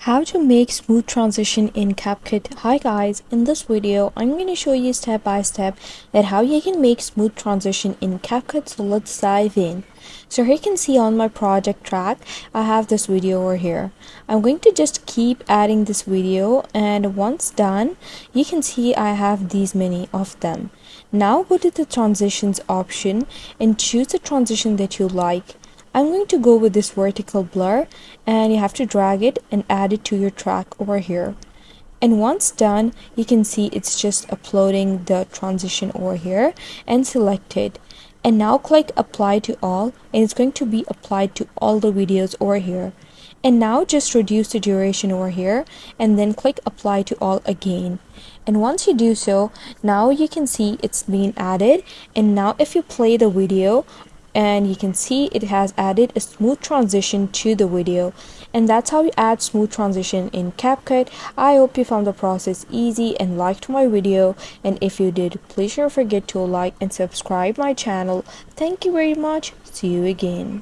How to make smooth transition in Capcut. Hi guys, in this video I'm going to show you step by step that how you can make smooth transition in Capcut. So let's dive in. So here you can see on my project track I have this video over here. I'm going to just keep adding this video, and once done you can see I have these many of them. Now go to the transitions option and choose the transition that you like. I'm going to go with this vertical blur, and you have to drag it and add it to your track over here. And once done, you can see it's just uploading the transition over here and select it. And now click apply to all, and it's going to be applied to all the videos over here. And now just reduce the duration over here and then click apply to all again. And once you do so, now you can see it's been added. And now if you play the video, and you can see it has added a smooth transition to the video. And that's how you add smooth transition in Capcut. I hope you found the process easy and liked my video, and if you did, please don't forget to like and subscribe my channel. Thank you very much. See you again.